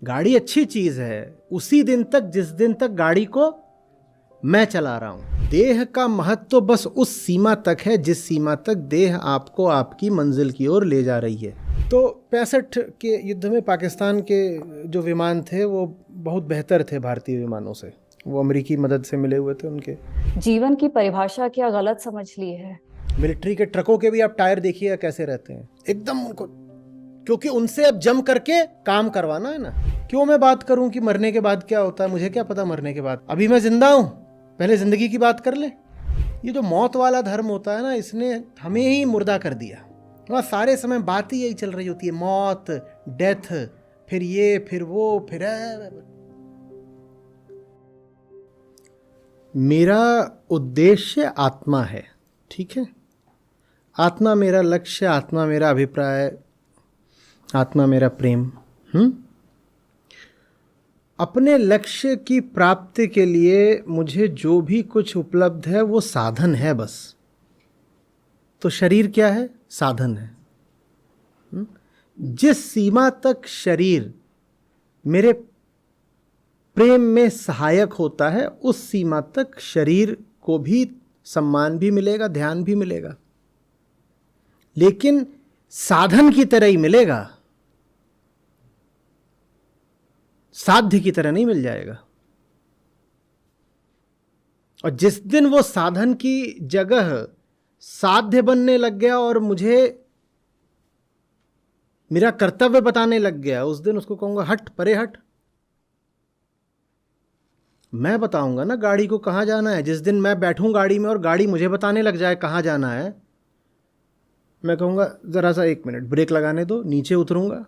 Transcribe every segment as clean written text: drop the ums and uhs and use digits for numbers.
गाड़ी अच्छी चीज है उसी दिन तक जिस दिन तक गाड़ी को मैं चला रहा हूं। देह का महत्व तो बस उस सीमा तक है जिस सीमा तक देह आपको आपकी मंजिल की ओर ले जा रही है। तो 65 के युद्ध में पाकिस्तान के जो विमान थे वो बहुत बेहतर थे भारतीय विमानों से, वो अमेरिकी मदद से मिले हुए थे। उनके जीवन की परिभाषा क्या गलत समझ ली है। मिलिट्री के ट्रकों के भी आप टायर देखिए कैसे रहते हैं एकदम उनको, क्योंकि उनसे अब जम करके काम करवाना है ना। क्यों मैं बात करूं कि मरने के बाद क्या होता है, मुझे क्या पता मरने के बाद, अभी मैं जिंदा हूं, पहले जिंदगी की बात कर ले। ये जो मौत वाला धर्म होता है ना, इसने हमें ही मुर्दा कर दिया। वहाँ सारे समय बात ही यही चल रही होती है, मौत, डेथ, फिर ये फिर वो फिर मेरा उद्देश्य आत्मा है, ठीक है। आत्मा मेरा लक्ष्य, आत्मा मेरा अभिप्राय, आत्मा मेरा प्रेम। अपने लक्ष्य की प्राप्ति के लिए मुझे जो भी कुछ उपलब्ध है वो साधन है बस। तो शरीर क्या है? साधन है। जिस सीमा तक शरीर मेरे प्रेम में सहायक होता है उस सीमा तक शरीर को भी सम्मान भी मिलेगा, ध्यान भी मिलेगा, लेकिन साधन की तरह ही मिलेगा, साध्य की तरह नहीं मिल जाएगा। और जिस दिन वो साधन की जगह साध्य बनने लग गया और मुझे मेरा कर्तव्य बताने लग गया, उस दिन उसको कहूंगा हट परे हट। मैं बताऊंगा ना गाड़ी को कहां जाना है। जिस दिन मैं बैठूं गाड़ी में और गाड़ी मुझे बताने लग जाए कहां जाना है, मैं कहूंगा जरा सा 1 मिनट ब्रेक लगाने दो, नीचे उतरूंगा।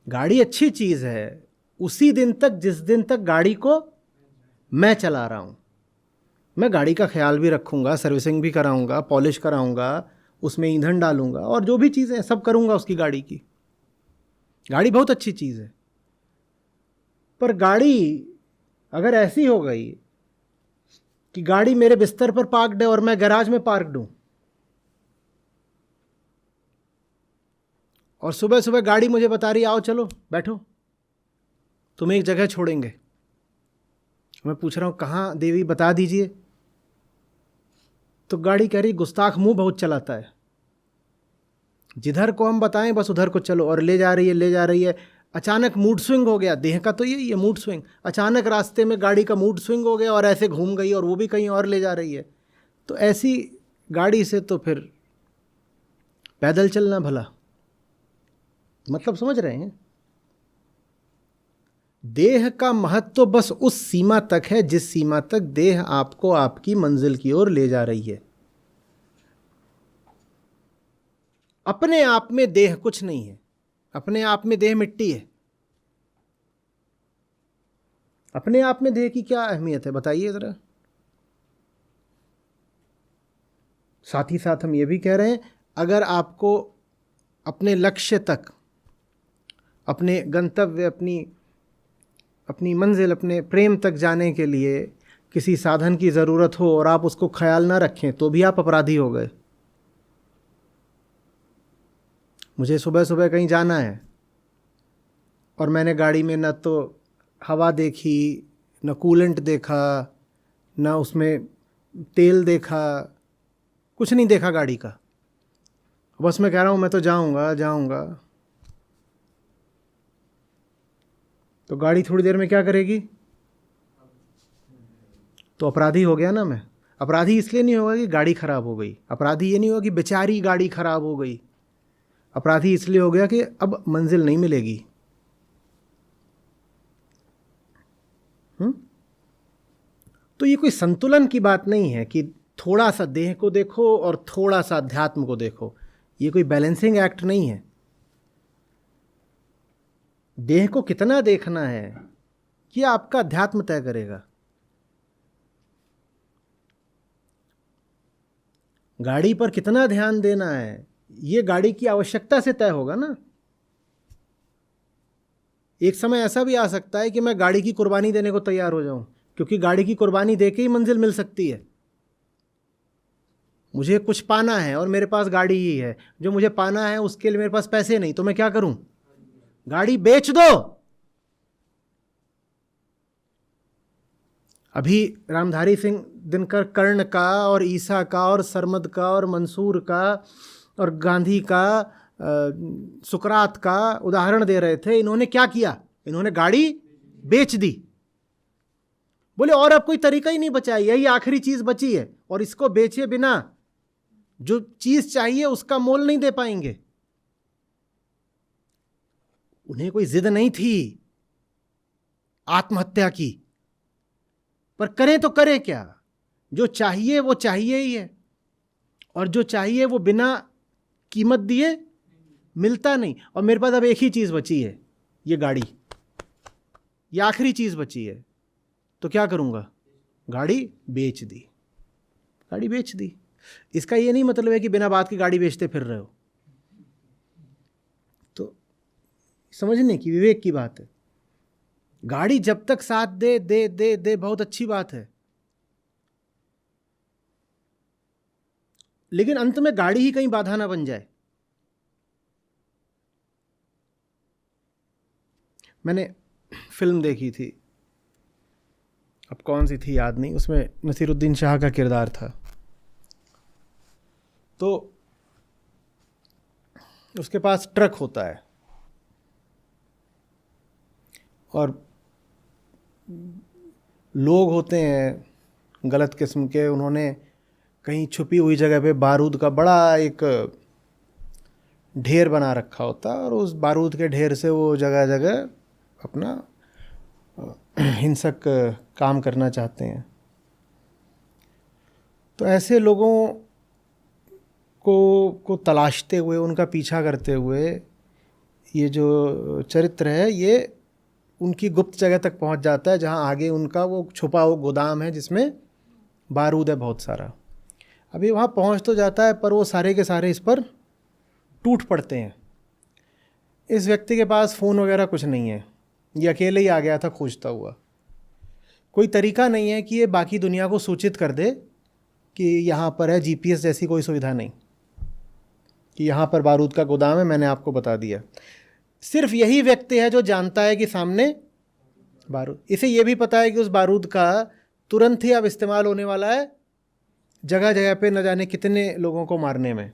गाड़ी अच्छी चीज है उसी दिन तक जिस दिन तक गाड़ी को मैं चला रहा हूं। मैं गाड़ी का ख्याल भी रखूंगा, सर्विसिंग भी कराऊंगा, पॉलिश कराऊंगा, उसमें ईंधन डालूंगा और जो भी चीजें सब करूंगा उसकी गाड़ी की। गाड़ी बहुत अच्छी चीज है, पर गाड़ी अगर ऐसी हो गई कि गाड़ी मेरे बिस्तर पर पार्क्ड है और मैं गैराज में पार्क्ड हूं, और सुबह सुबह गाड़ी मुझे बता रही आओ चलो बैठो तुम्हें एक जगह छोड़ेंगे, मैं पूछ रहा हूं कहां देवी बता दीजिए, तो गाड़ी कह रही गुस्ताख मुंह बहुत चलाता है, जिधर को हम बताएं बस उधर को चलो, और ले जा रही है ले जा रही है। अचानक मूड स्विंग हो गया, देह का तो यही है मूड स्विंग। अचानक रास्ते में गाड़ी का मूड स्विंग हो गया और ऐसे घूम गई और वो भी कहीं और ले जा रही है। तो ऐसी गाड़ी से तो फिर पैदल चलना भला। मतलब समझ रहे हैं? देह का महत्व तो बस उस सीमा तक है जिस सीमा तक देह आपको आपकी मंजिल की ओर ले जा रही है। अपने आप में देह कुछ नहीं है, अपने आप में देह मिट्टी है। अपने आप में देह की क्या अहमियत है बताइए जरा। साथ ही साथ हम ये भी कह रहे हैं, अगर आपको अपने लक्ष्य तक, अपने गंतव्य, अपनी मंजिल, अपने प्रेम तक जाने के लिए किसी साधन की ज़रूरत हो और आप उसको ख्याल ना रखें तो भी आप अपराधी हो गए। मुझे सुबह सुबह कहीं जाना है और मैंने गाड़ी में न तो हवा देखी, न कूलेंट देखा, न उसमें तेल देखा, कुछ नहीं देखा गाड़ी का, बस मैं कह रहा हूँ मैं तो जाऊँगा। तो गाड़ी थोड़ी देर में क्या करेगी? तो अपराधी हो गया ना मैं। अपराधी इसलिए नहीं होगा कि गाड़ी खराब हो गई, अपराधी ये नहीं होगा कि बेचारी गाड़ी खराब हो गई, अपराधी इसलिए हो गया कि अब मंजिल नहीं मिलेगी। तो ये कोई संतुलन की बात नहीं है कि थोड़ा सा देह को देखो और थोड़ा सा अध्यात्म को देखो, ये कोई बैलेंसिंग एक्ट नहीं है। देह को कितना देखना है ये आपका अध्यात्म तय करेगा। गाड़ी पर कितना ध्यान देना है ये गाड़ी की आवश्यकता से तय होगा ना। एक समय ऐसा भी आ सकता है कि मैं गाड़ी की कुर्बानी देने को तैयार हो जाऊं, क्योंकि गाड़ी की कुर्बानी देके ही मंजिल मिल सकती है। मुझे कुछ पाना है और मेरे पास गाड़ी ही है, जो मुझे पाना है उसके लिए मेरे पास पैसे नहीं, तो मैं क्या करूं? गाड़ी बेच दो। अभी रामधारी सिंह दिनकर कर्ण का और ईसा का और सरमद का और मंसूर का और गांधी का, सुकरात का उदाहरण दे रहे थे। इन्होंने क्या किया? इन्होंने गाड़ी बेच दी। बोले और अब कोई तरीका ही नहीं बचा, यही आखिरी चीज बची है, और इसको बेचे बिना जो चीज चाहिए उसका मोल नहीं दे पाएंगे। उन्हें कोई जिद नहीं थी आत्महत्या की, पर करें तो करें क्या? जो चाहिए वो चाहिए ही है, और जो चाहिए वो बिना कीमत दिए मिलता नहीं। और मेरे पास अब एक ही चीज बची है, ये गाड़ी, ये आखिरी चीज बची है, तो क्या करूंगा? गाड़ी बेच दी। गाड़ी बेच दी। इसका ये नहीं मतलब है कि बिना बात की गाड़ी बेचते फिर रहे हो, तो समझने की, विवेक की बात है। गाड़ी जब तक साथ दे दे दे दे बहुत अच्छी बात है, लेकिन अंत में गाड़ी ही कहीं बाधा ना बन जाए। मैंने फिल्म देखी थी, अब कौन सी थी याद नहीं, उसमें नसीरुद्दीन शाह का किरदार था। तो उसके पास ट्रक होता है और लोग होते हैं गलत किस्म के, उन्होंने कहीं छुपी हुई जगह पे बारूद का बड़ा एक ढेर बना रखा होता है, और उस बारूद के ढेर से वो जगह जगह अपना हिंसक काम करना चाहते हैं। तो ऐसे लोगों को तलाशते हुए, उनका पीछा करते हुए ये जो चरित्र है ये उनकी गुप्त जगह तक पहुंच जाता है, जहां आगे उनका वो छुपा हुआ गोदाम है जिसमें बारूद है बहुत सारा। अभी वहाँ पहुँच तो जाता है, पर वो सारे के सारे इस पर टूट पड़ते हैं। इस व्यक्ति के पास फ़ोन वगैरह कुछ नहीं है, ये अकेले ही आ गया था खोजता हुआ। कोई तरीका नहीं है कि ये बाकी दुनिया को सूचित कर दे कि यहाँ पर है, जीपीएस जैसी कोई सुविधा नहीं कि यहाँ पर बारूद का गोदाम है, मैंने आपको बता दिया। सिर्फ यही व्यक्ति है जो जानता है कि सामने बारूद, इसे ये भी पता है कि उस बारूद का तुरंत ही अब इस्तेमाल होने वाला है जगह जगह पे, न जाने कितने लोगों को मारने में।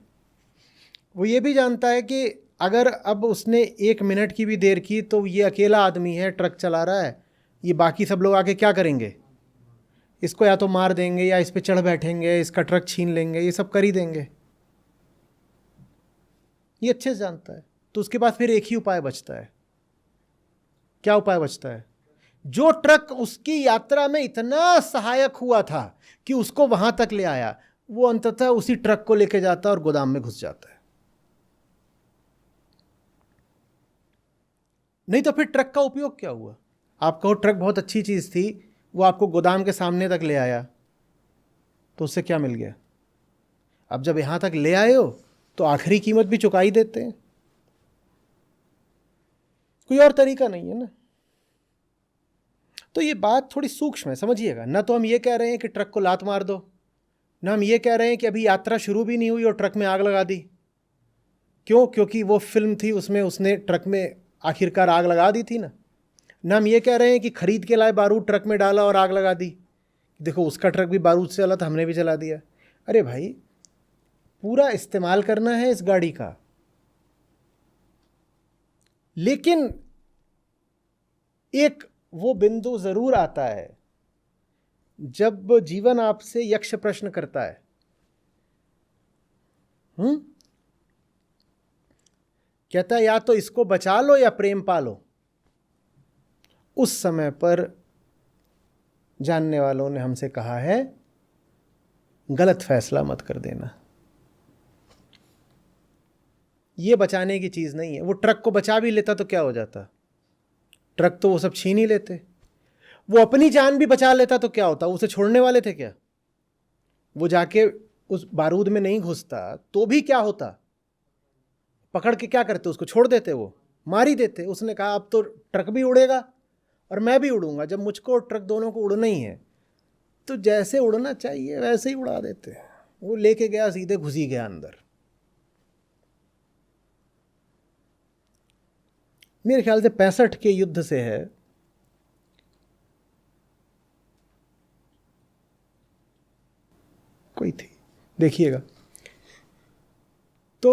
वो ये भी जानता है कि अगर अब उसने 1 मिनट की भी देर की तो ये अकेला आदमी है, ट्रक चला रहा है, ये बाकी सब लोग आके क्या करेंगे? इसको या तो मार देंगे या इस पे चढ़ बैठेंगे, इसका ट्रक छीन लेंगे, ये सब कर ही देंगे। ये अच्छे से जानता है। तो उसके पास फिर एक ही उपाय बचता है। क्या उपाय बचता है? जो ट्रक उसकी यात्रा में इतना सहायक हुआ था कि उसको वहां तक ले आया, वो अंततः उसी ट्रक को लेके जाता है और गोदाम में घुस जाता है। नहीं तो फिर ट्रक का उपयोग क्या हुआ? आप कहो ट्रक बहुत अच्छी चीज थी, वो आपको गोदाम के सामने तक ले आया, तो उससे क्या मिल गया? अब जब यहां तक ले आए हो तो आखिरी कीमत भी चुका ही देते हैं। कोई और तरीका नहीं है ना। तो ये बात थोड़ी सूक्ष्म है, समझिएगा। ना तो हम ये कह रहे हैं कि ट्रक को लात मार दो, ना हम ये कह रहे हैं कि अभी यात्रा शुरू भी नहीं हुई और ट्रक में आग लगा दी। क्यों? क्योंकि वो फिल्म थी, उसमें उसने ट्रक में आखिरकार आग लगा दी थी ना। ना हम ये कह रहे हैं कि खरीद के लाए बारूद ट्रक में डाला और आग लगा दी, देखो उसका ट्रक भी बारूद से चला था, हमने भी चला दिया। अरे भाई, पूरा इस्तेमाल करना है इस गाड़ी का। लेकिन एक वो बिंदु जरूर आता है जब जीवन आपसे यक्ष प्रश्न करता है, कहता है या तो इसको बचा लो या प्रेम पालो। उस समय पर जानने वालों ने हमसे कहा है गलत फैसला मत कर देना। ये बचाने की चीज नहीं है। वो ट्रक को बचा भी लेता तो क्या हो जाता? ट्रक तो वो सब छीन ही लेते। वो अपनी जान भी बचा लेता तो क्या होता? उसे छोड़ने वाले थे क्या? वो जाके उस बारूद में नहीं घुसता तो भी क्या होता? पकड़ के क्या करते? उसको छोड़ देते, वो मार ही देते। उसने कहा अब तो ट्रक भी उड़ेगा और मैं भी उड़ूंगा, जब मुझको और ट्रक दोनों को उड़ना ही है तो जैसे उड़ना चाहिए वैसे ही उड़ा देते। वो लेके गया, सीधे घुस ही गया अंदर। मेरे ख्याल से 65 के युद्ध से है। कोई थी, देखिएगा। तो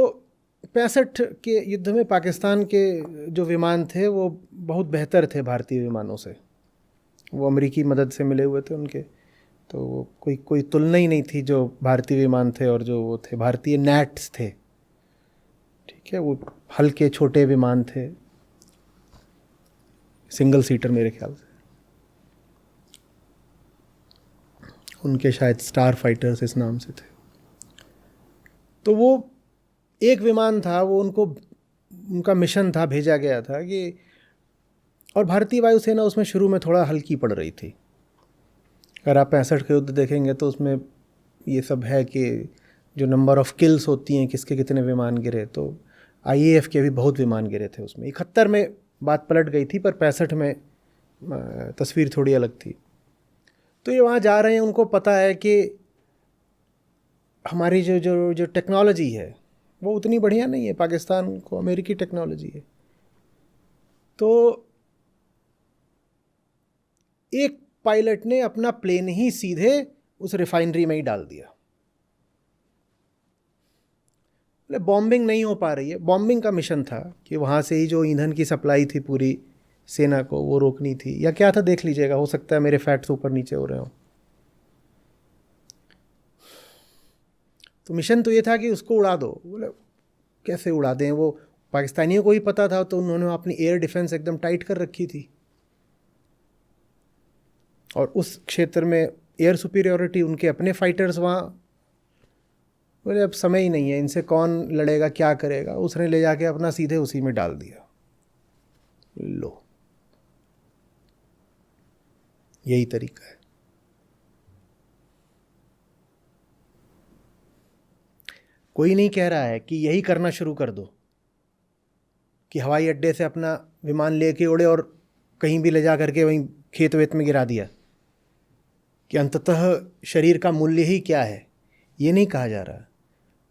65 के युद्ध में पाकिस्तान के जो विमान थे वो बहुत बेहतर थे भारतीय विमानों से। वो अमेरिकी मदद से मिले हुए थे उनके, तो वो कोई तुलना ही नहीं थी जो भारतीय विमान थे और जो वो थे भारतीय नैट्स थे। ठीक है, वो हल्के छोटे विमान थे, सिंगल सीटर मेरे ख्याल से। उनके शायद स्टार फाइटर्स इस नाम से थे। तो वो एक विमान था, वो उनका मिशन था, भेजा गया था कि, और भारतीय वायुसेना उसमें शुरू में थोड़ा हल्की पड़ रही थी। अगर आप 65 के युद्ध देखेंगे तो उसमें ये सब है कि जो नंबर ऑफ किल्स होती हैं, किसके कितने विमान गिरे, तो आईएएफ के भी बहुत विमान गिरे थे उसमें। 71 में बात पलट गई थी, पर 65 में तस्वीर थोड़ी अलग थी। तो ये वहाँ जा रहे हैं, उनको पता है कि हमारी जो जो जो टेक्नोलॉजी है वो उतनी बढ़िया नहीं है, पाकिस्तान को अमेरिकी टेक्नोलॉजी है। तो एक पायलट ने अपना प्लेन ही सीधे उस रिफाइनरी में ही डाल दिया। बॉम्बिंग नहीं हो पा रही है, बॉम्बिंग का मिशन था कि वहाँ से ही जो ईंधन की सप्लाई थी पूरी सेना को वो रोकनी थी, या क्या था देख लीजिएगा, हो सकता है मेरे फैक्ट्स ऊपर नीचे हो रहे हो। तो मिशन तो ये था कि उसको उड़ा दो। बोले कैसे उड़ा दें, वो पाकिस्तानियों को ही पता था, तो उन्होंने अपनी एयर डिफेंस एकदम टाइट कर रखी थी, और उस क्षेत्र में एयर सुपीरियोरिटी, उनके अपने फाइटर्स वहाँ। बोले अब समय ही नहीं है, इनसे कौन लड़ेगा, क्या करेगा। उसने ले जाके अपना सीधे उसी में डाल दिया। लो, यही तरीका है। कोई नहीं कह रहा है कि यही करना शुरू कर दो, कि हवाई अड्डे से अपना विमान लेके उड़े और कहीं भी ले जा करके वहीं खेत वेत में गिरा दिया, कि अंततः शरीर का मूल्य ही क्या है, ये नहीं कहा जा रहा।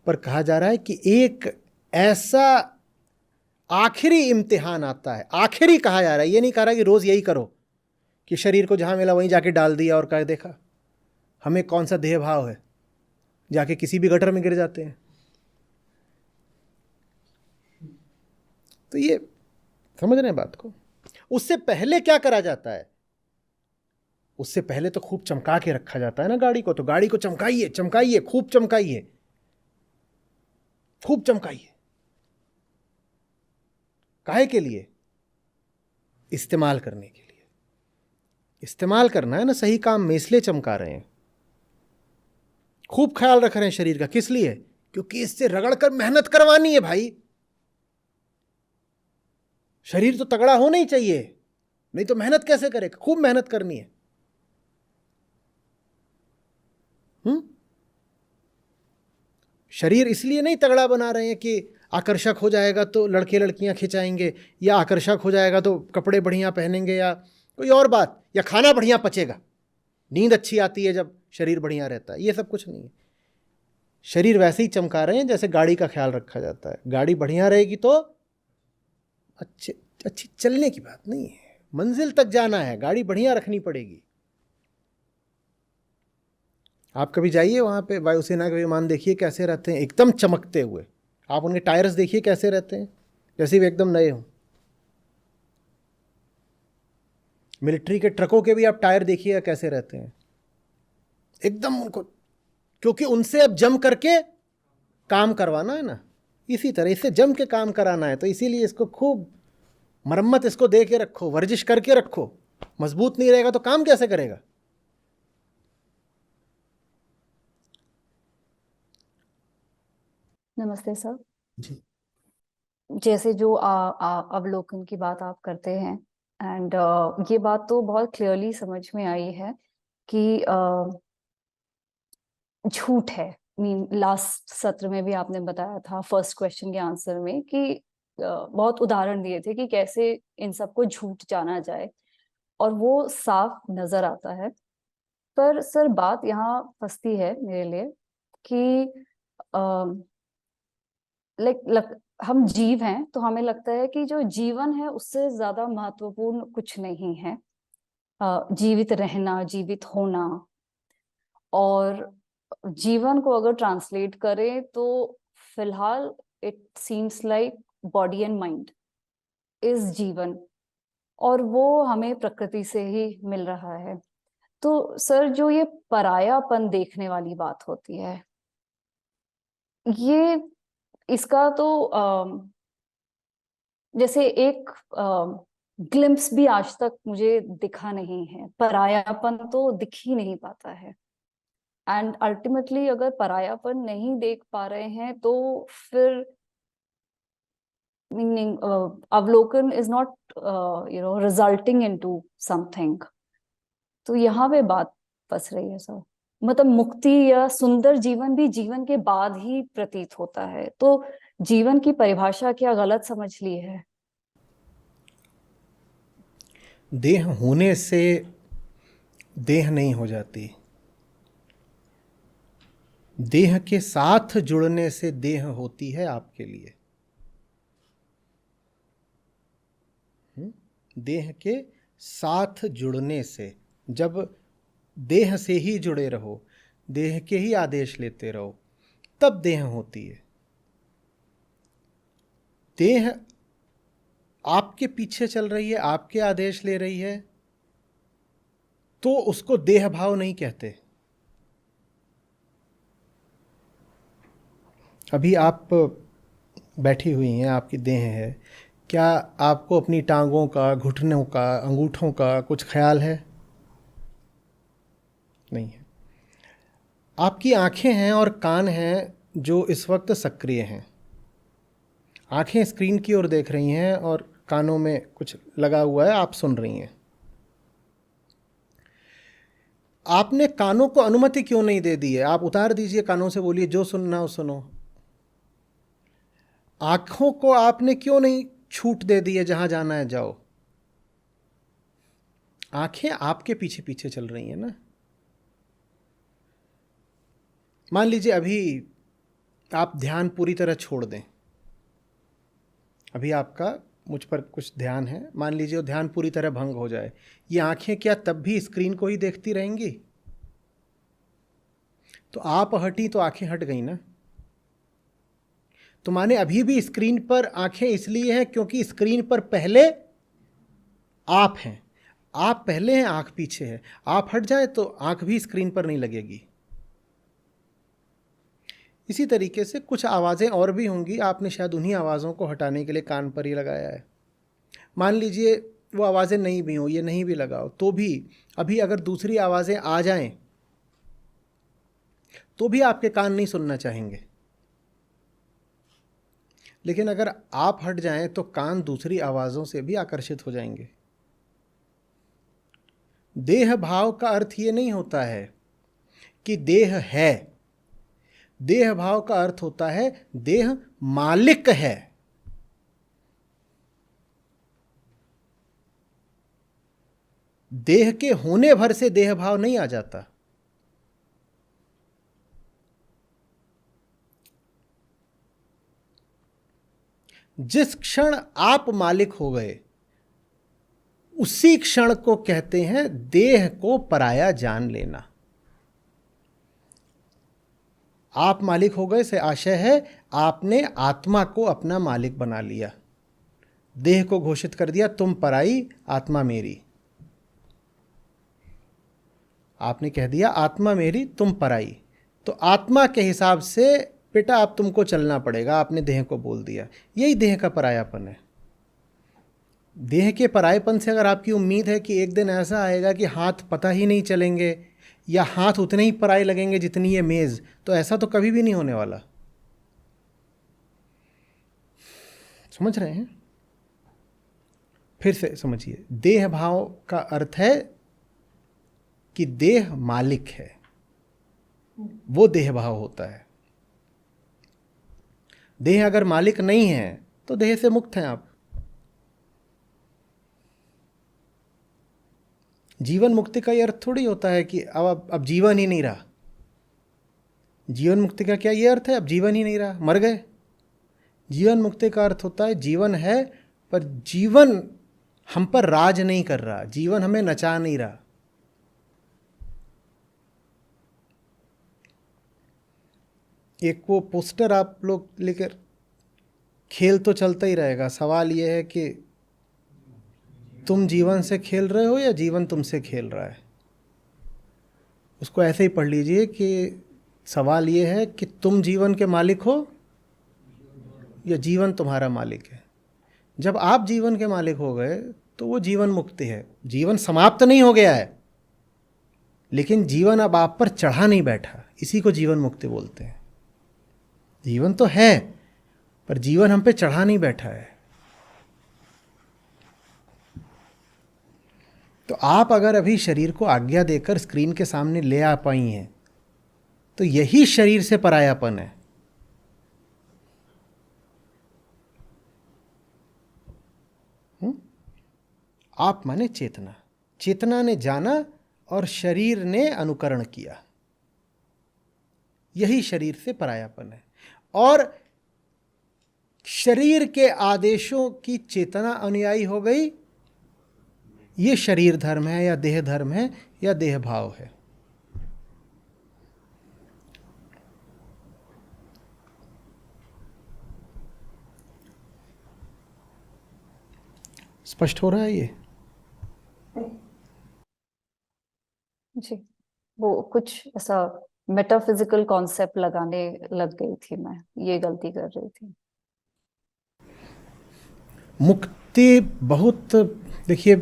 पर कहा जा रहा है कि एक ऐसा आखिरी इम्तिहान आता है, आखिरी कहा जा रहा है, ये नहीं कहा रहा कि रोज़ यही करो, कि शरीर को जहाँ मिला वहीं जाके डाल दिया और कहा देखा हमें कौन सा देह भाव है, जाके किसी भी गटर में गिर जाते हैं। तो ये समझ रहे हैं बात को। उससे पहले क्या करा जाता है, उससे पहले तो खूब चमका के रखा जाता है ना गाड़ी को। तो गाड़ी को चमकाइए, चमकाइए, खूब चमकाइए, खूब चमकाइए। काहे के लिए? इस्तेमाल करने के लिए। इस्तेमाल करना है ना सही काम में, इसलिए चमका रहे हैं। खूब ख्याल रख रहे हैं शरीर का, किस लिए? क्योंकि इससे रगड़ कर मेहनत करवानी है भाई। शरीर तो तगड़ा होना ही चाहिए, नहीं तो मेहनत कैसे करेगा? खूब मेहनत करनी है। शरीर इसलिए नहीं तगड़ा बना रहे हैं कि आकर्षक हो जाएगा तो लड़के लड़कियां खिंचाएंगे, या आकर्षक हो जाएगा तो कपड़े बढ़िया पहनेंगे, या कोई और बात, या खाना बढ़िया पचेगा, नींद अच्छी आती है जब शरीर बढ़िया रहता है। ये सब कुछ नहीं है। शरीर वैसे ही चमका रहे हैं जैसे गाड़ी का ख्याल रखा जाता है। गाड़ी बढ़िया रहेगी तो अच्छी चलने की बात नहीं है, मंजिल तक जाना है, गाड़ी बढ़िया रखनी पड़ेगी। आप कभी जाइए वहाँ पे, वायुसेना के विमान देखिए कैसे रहते हैं, एकदम चमकते हुए। आप उनके टायर्स देखिए कैसे रहते हैं, जैसे वे एकदम नए हों। मिलिट्री के ट्रकों के भी आप टायर देखिएगा कैसे रहते हैं, एकदम उनको, क्योंकि उनसे अब जम करके काम करवाना है ना, इसी तरह इससे जम के काम कराना है। तो इसीलिए इसको खूब मरम्मत इसको दे के रखो, वर्जिश करके रखो। मजबूत नहीं रहेगा तो काम कैसे करेगा? नमस्ते सर। जी। जैसे जो अवलोकन की बात आप करते हैं, एंड ये बात तो बहुत क्लियरली समझ में आई है कि झूठ है। मीन लास्ट सत्र में भी आपने बताया था फर्स्ट क्वेश्चन के आंसर में कि बहुत उदाहरण दिए थे कि कैसे इन सबको झूठ जाना जाए, और वो साफ नजर आता है। पर सर बात यहाँ फंसती है मेरे लिए कि हम जीव हैं, तो हमें लगता है कि जो जीवन है उससे ज्यादा महत्वपूर्ण कुछ नहीं है। जीवित रहना, जीवित होना, और जीवन को अगर ट्रांसलेट करें तो फिलहाल it seems like body and mind is जीवन, और वो हमें प्रकृति से ही मिल रहा है। तो सर, जो ये परायापन देखने वाली बात होती है, ये इसका तो जैसे एक ग्लिम्स भी आज तक मुझे दिखा नहीं है। परायापन तो दिख ही नहीं पाता है। एंड अल्टीमेटली अगर परायापन नहीं देख पा रहे हैं तो फिर मीनिंग अवलोकन is not resulting into something. तो यहाँ पे बात फंस रही है सर। मतलब मुक्ति या सुंदर जीवन भी जीवन के बाद ही प्रतीत होता है, तो जीवन की परिभाषा क्या गलत समझ ली है? देह होने से देह नहीं हो जाती, देह के साथ जुड़ने से देह होती है आपके लिए। देह के साथ जुड़ने से, जब देह से ही जुड़े रहो, देह के ही आदेश लेते रहो, तब देह होती है। देह आपके पीछे चल रही है, आपके आदेश ले रही है, तो उसको देह भाव नहीं कहते। अभी आप बैठी हुई हैं, आपकी देह है, क्या आपको अपनी टांगों का, घुटनों का, अंगूठों का कुछ ख्याल है? नहीं है। आपकी आंखें हैं और कान हैं जो इस वक्त सक्रिय हैं। आंखें स्क्रीन की ओर देख रही हैं और कानों में कुछ लगा हुआ है, आप सुन रही हैं। आपने कानों को अनुमति क्यों नहीं दे दी है? आप उतार दीजिए कानों से, बोलिए जो सुनना हो सुनो। आंखों को आपने क्यों नहीं छूट दे दी है, जहां जाना है जाओ? आंखें आपके पीछे पीछे चल रही हैं ना। मान लीजिए अभी आप ध्यान पूरी तरह छोड़ दें, अभी आपका मुझ पर कुछ ध्यान है, मान लीजिए वो ध्यान पूरी तरह भंग हो जाए, ये आंखें क्या तब भी स्क्रीन को ही देखती रहेंगी? तो आप हटी तो आंखें हट गई ना। तो माने अभी भी स्क्रीन पर आंखें इसलिए हैं क्योंकि स्क्रीन पर पहले आप हैं, आप पहले हैं, आंख पीछे है। आप हट जाए तो आंख भी स्क्रीन पर नहीं लगेगी। इसी तरीके से कुछ आवाज़ें और भी होंगी, आपने शायद उन्हीं आवाज़ों को हटाने के लिए कान पर ही लगाया है। मान लीजिए वो आवाज़ें नहीं भी हों, ये नहीं भी लगाओ, तो भी अभी अगर दूसरी आवाज़ें आ जाएं तो भी आपके कान नहीं सुनना चाहेंगे। लेकिन अगर आप हट जाएं तो कान दूसरी आवाज़ों से भी आकर्षित हो जाएंगे। देह भाव का अर्थ ये नहीं होता है कि देह है। देह भाव का अर्थ होता है देह मालिक है। देह के होने भर से देह भाव नहीं आ जाता। जिस क्षण आप मालिक हो गए उसी क्षण को कहते हैं देह को पराया जान लेना। आप मालिक हो गए से आशय है आपने आत्मा को अपना मालिक बना लिया, देह को घोषित कर दिया तुम पराई, आत्मा मेरी। आपने कह दिया आत्मा मेरी, तुम पराई। तो आत्मा के हिसाब से बेटा अब तुमको चलना पड़ेगा, आपने देह को बोल दिया। यही देह का परायापन है। देह के परायेपन से अगर आपकी उम्मीद है कि एक दिन ऐसा आएगा कि हाथ पता ही नहीं चलेंगे या हाथ उतने ही पराये लगेंगे जितनी ये मेज़, तो ऐसा तो कभी भी नहीं होने वाला। समझ रहे हैं? फिर से समझिए, देह भाव का अर्थ है कि देह मालिक है, वो देह भाव होता है। देह अगर मालिक नहीं है तो देह से मुक्त हैं आप। जीवन मुक्ति का ये अर्थ थोड़ी होता है कि अब जीवन ही नहीं रहा। जीवन मुक्ति का क्या ये अर्थ है अब जीवन ही नहीं रहा, मर गए? जीवन मुक्ति का अर्थ होता है जीवन है पर जीवन हम पर राज नहीं कर रहा, जीवन हमें नचा नहीं रहा। एक वो पोस्टर आप लोग लेकर, खेल तो चलता ही रहेगा, सवाल ये है कि तुम जीवन से खेल रहे हो या जीवन तुमसे खेल रहा है। उसको ऐसे ही पढ़ लीजिए कि सवाल ये है कि तुम जीवन के मालिक हो या जीवन तुम्हारा मालिक है। जब आप जीवन के मालिक हो गए तो वो जीवन मुक्ति है। जीवन समाप्त नहीं हो गया है, लेकिन जीवन अब आप पर चढ़ा नहीं बैठा, इसी को जीवन मुक्ति बोलते हैं। जीवन तो है पर जीवन हम पे चढ़ा नहीं बैठा है। तो आप अगर अभी शरीर को आज्ञा देकर स्क्रीन के सामने ले आ पाई हैं तो यही शरीर से परायापन है। आप माने चेतना, चेतना ने जाना और शरीर ने अनुकरण किया, यही शरीर से परायापन है। और शरीर के आदेशों की चेतना अनुयायी हो गई, ये शरीर धर्म है या देह धर्म है या देह भाव है। स्पष्ट हो रहा है ये? जी, वो कुछ ऐसा मेटाफिजिकल कॉन्सेप्ट लगाने लग गई थी, मैं ये गलती कर रही थी। मुक्ति बहुत, देखिए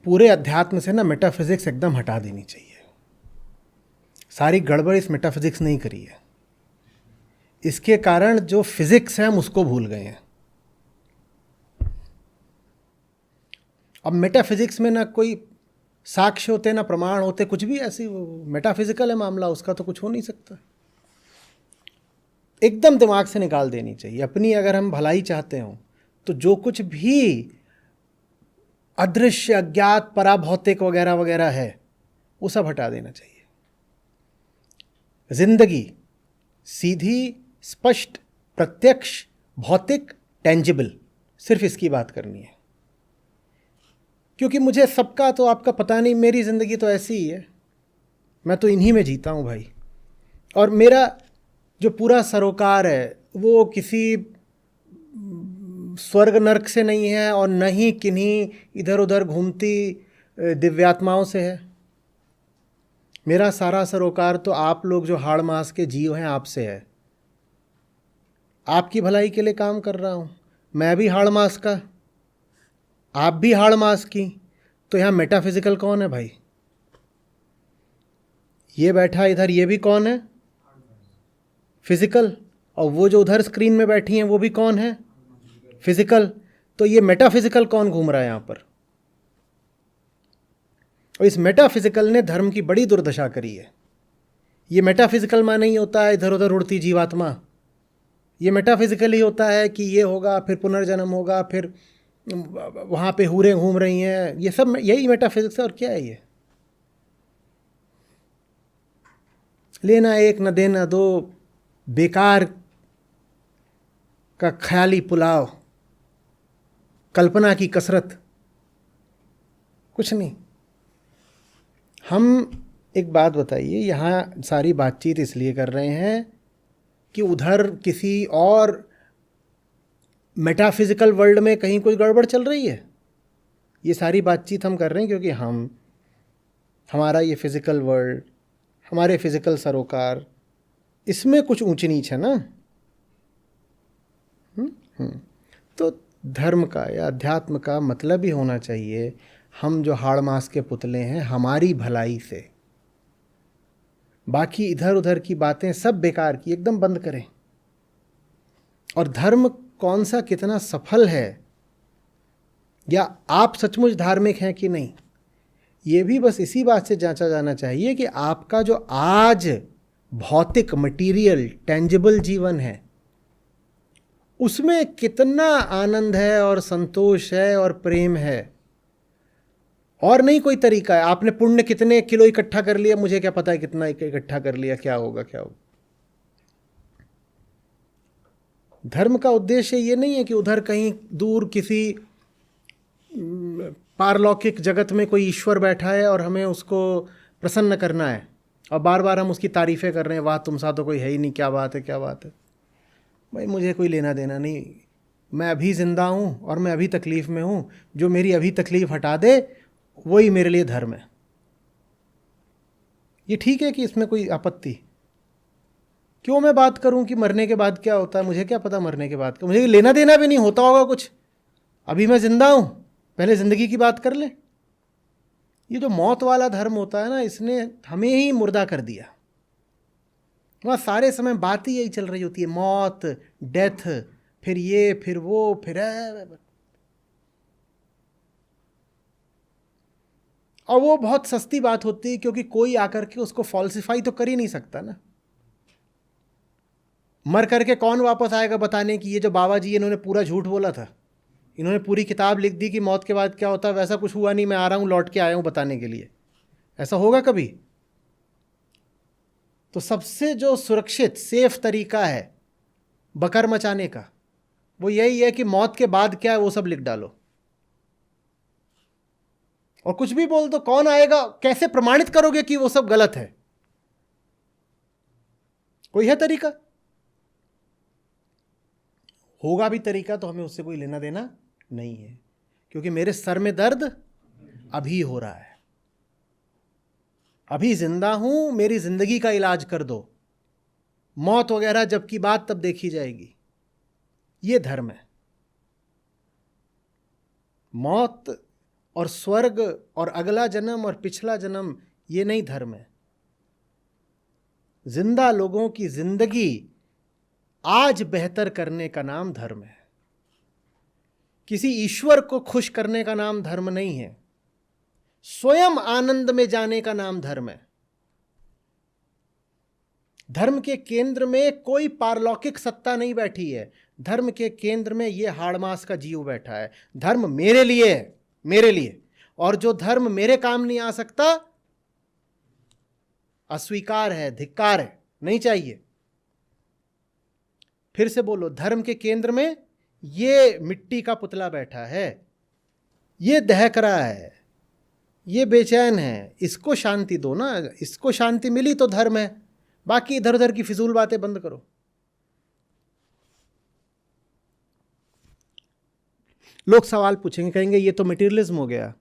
पूरे अध्यात्म से ना मेटाफिजिक्स एकदम हटा देनी चाहिए। सारी गड़बड़ इस मेटाफिजिक्स ने ही करी है। इसके कारण जो फिजिक्स है हम उसको भूल गए हैं। अब मेटाफिजिक्स में ना कोई साक्ष्य होते ना प्रमाण होते, कुछ भी ऐसी मेटाफिजिकल है मामला, उसका तो कुछ हो नहीं सकता। एकदम दिमाग से निकाल देनी चाहिए। अपनी अगर हम भलाई चाहते हो तो जो कुछ भी अदृश्य, अज्ञात, पराभौतिक वगैरह वगैरह है वो सब हटा देना चाहिए। जिंदगी सीधी, स्पष्ट, प्रत्यक्ष, भौतिक, टेंजिबल, सिर्फ इसकी बात करनी है। क्योंकि मुझे सबका तो आपका पता नहीं, मेरी ज़िंदगी तो ऐसी ही है, मैं तो इन्हीं में जीता हूँ भाई। और मेरा जो पूरा सरोकार है वो किसी स्वर्ग नरक से नहीं है और न ही किन्हीं इधर उधर घूमती दिव्यात्माओं से है। मेरा सारा सरोकार तो आप लोग जो हाड़ मास के जीव हैं आपसे है। आपकी भलाई के लिए काम कर रहा हूँ। मैं भी हाड़ मास का, आप भी हाड़ मास की, तो यहाँ मेटाफिजिकल कौन है भाई? ये बैठा इधर, ये भी कौन है? फिजिकल। और वो जो उधर स्क्रीन में बैठी हैं वो भी कौन है? फिजिकल। तो ये मेटाफिजिकल कौन घूम रहा है यहाँ पर? और इस मेटाफिजिकल ने धर्म की बड़ी दुर्दशा करी है। ये मेटाफिजिकल मां नहीं होता है इधर उधर उड़ती जीवात्मा। ये मेटाफिजिकल ही होता है कि ये होगा, फिर पुनर्जन्म होगा, फिर वहाँ पे हूरें घूम रही हैं, ये सब यही मेटाफिजिक्स है। और क्या है ये? लेना एक न देना दो, बेकार का ख्याली पुलाव, कल्पना की कसरत, कुछ नहीं। हम एक बात बताइए, यहाँ सारी बातचीत इसलिए कर रहे हैं कि उधर किसी और मेटाफिजिकल वर्ल्ड में कहीं कोई गड़बड़ चल रही है। ये सारी बातचीत हम कर रहे हैं क्योंकि हमारा ये फिज़िकल वर्ल्ड, हमारे फिज़िकल सरोकार, इसमें कुछ ऊंच नीच है ना। तो धर्म का या अध्यात्म का मतलब ही होना चाहिए, हम जो हाड़ मास के पुतले हैं, हमारी भलाई से। बाकी इधर उधर की बातें सब बेकार की, एकदम बंद करें। और धर्म कौन सा कितना सफल है, या आप सचमुच धार्मिक हैं कि नहीं, ये भी बस इसी बात से जांचा जाना चाहिए कि आपका जो आज भौतिक, मटीरियल, टेंजिबल जीवन है उसमें कितना आनंद है और संतोष है और प्रेम है। और नहीं कोई तरीका है। आपने पुण्य कितने किलो इकट्ठा कर लिया, मुझे क्या पता है कितना इकट्ठा कर लिया, क्या होगा क्या होगा। धर्म का उद्देश्य ये नहीं है कि उधर कहीं दूर किसी पारलौकिक जगत में कोई ईश्वर बैठा है और हमें उसको प्रसन्न करना है और बार बार हम उसकी तारीफ़ें कर रहे हैं, वाह तुम सा तो कोई है ही नहीं, क्या बात है क्या बात है। भाई मुझे कोई लेना देना नहीं, मैं अभी ज़िंदा हूँ और मैं अभी तकलीफ़ में हूँ, जो मेरी अभी तकलीफ़ हटा दे वही मेरे लिए धर्म है। ये ठीक है कि इसमें कोई आपत्ति, क्यों मैं बात करूं कि मरने के बाद क्या होता है, मुझे क्या पता मरने के बाद का, मुझे लेना देना भी नहीं होता होगा कुछ। अभी मैं ज़िंदा हूं, पहले ज़िंदगी की बात कर ले। ये जो मौत वाला धर्म होता है ना, इसने हमें ही मुर्दा कर दिया। वहाँ सारे समय बात ही यही चल रही होती है, मौत, डेथ, फिर ये फिर वो फिर और वो बहुत सस्ती बात होती है, क्योंकि कोई आकर के उसको फॉल्सिफाई तो कर ही नहीं सकता ना। मर करके कौन वापस आएगा बताने की, ये जो बाबा जी इन्होंने पूरा झूठ बोला था, इन्होंने पूरी किताब लिख दी कि मौत के बाद क्या होता है, वैसा कुछ हुआ नहीं, मैं आ रहा हूँ, लौट के आया हूँ बताने के लिए। ऐसा होगा कभी? तो सबसे जो सुरक्षित सेफ तरीका है बकर मचाने का, वो यही है कि मौत के बाद क्या है वो सब लिख डालो और कुछ भी बोल दो। कौन आएगा, कैसे प्रमाणित करोगे कि वो सब गलत है? कोई है तरीका? होगा भी तरीका तो हमें उससे कोई लेना देना नहीं है, क्योंकि मेरे सर में दर्द अभी हो रहा है, अभी जिंदा हूं, मेरी जिंदगी का इलाज कर दो, मौत वगैरह जब की बात तब देखी जाएगी। ये धर्म है। मौत और स्वर्ग और अगला जन्म और पिछला जन्म ये नहीं धर्म है। जिंदा लोगों की जिंदगी आज बेहतर करने का नाम धर्म है। किसी ईश्वर को खुश करने का नाम धर्म नहीं है। स्वयं आनंद में जाने का नाम धर्म है। धर्म के केंद्र में कोई पारलौकिक सत्ता नहीं बैठी है, धर्म के केंद्र में ये हाड़मास का जीव बैठा है। धर्म मेरे लिए है, मेरे लिए, और जो धर्म मेरे काम नहीं आ सकता अस्वीकार है, धिक्कार है, नहीं चाहिए। फिर से बोलो, धर्म के केंद्र में ये मिट्टी का पुतला बैठा है, ये दहक रहा है, ये बेचैन है, इसको शांति दो ना, इसको शांति मिली तो धर्म है। बाकी इधर उधर की फिजूल बातें बंद करो। लोग सवाल पूछेंगे, कहेंगे ये तो मटेरियलिज्म हो गया।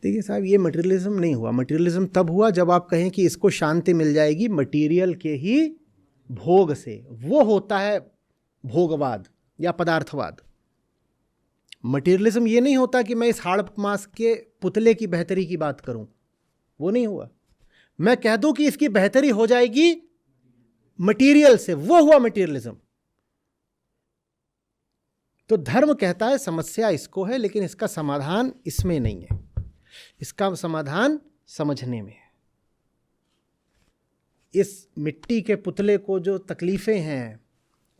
देखिए साहब, ये मटेरियलिज्म नहीं हुआ। मटेरियलिज्म तब हुआ जब आप कहें कि इसको शांति मिल जाएगी मटेरियल के ही भोग से, वो होता है भोगवाद या पदार्थवाद। मटेरियलिज्म ये नहीं होता कि मैं इस हाड़ मास के पुतले की बेहतरी की बात करूं, वो नहीं हुआ। मैं कह दूं कि इसकी बेहतरी हो जाएगी मटेरियल से, वो हुआ मटेरियलिज्म। तो धर्म कहता है समस्या इसको है, लेकिन इसका समाधान इसमें नहीं है, इसका समाधान समझने में है। इस मिट्टी के पुतले को जो तकलीफें हैं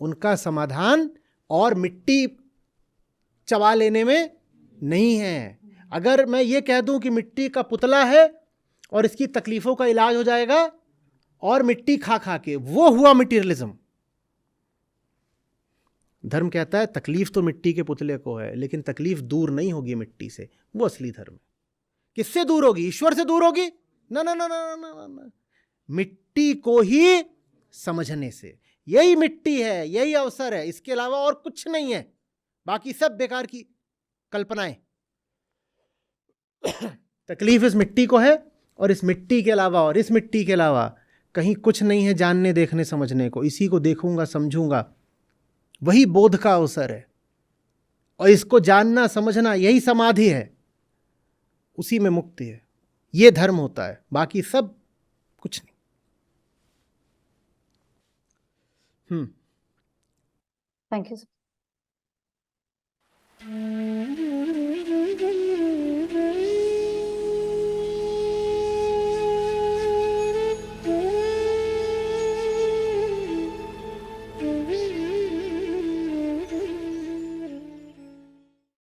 उनका समाधान और मिट्टी चबा लेने में नहीं है। अगर मैं ये कह दूं कि मिट्टी का पुतला है और इसकी तकलीफों का इलाज हो जाएगा और मिट्टी खा खा के, वो हुआ मटेरियलिज्म। धर्म कहता है तकलीफ तो मिट्टी के पुतले को है, लेकिन तकलीफ दूर नहीं होगी मिट्टी से, वो असली धर्म है। किससे दूर होगी? ईश्वर से दूर होगी? ना ना ना ना ना ना, मिट्टी को ही समझने से। यही मिट्टी है, यही अवसर है, इसके अलावा और कुछ नहीं है, बाकी सब बेकार की कल्पनाएं। तकलीफ इस मिट्टी को है, और इस मिट्टी के अलावा और इस मिट्टी के अलावा कहीं कुछ नहीं है जानने देखने समझने को। इसी को देखूंगा समझूंगा, वही बोध का अवसर है, और इसको जानना समझना यही समाधि है, उसी में मुक्ति है। ये धर्म होता है, बाकी सब कुछ नहीं। Thank you.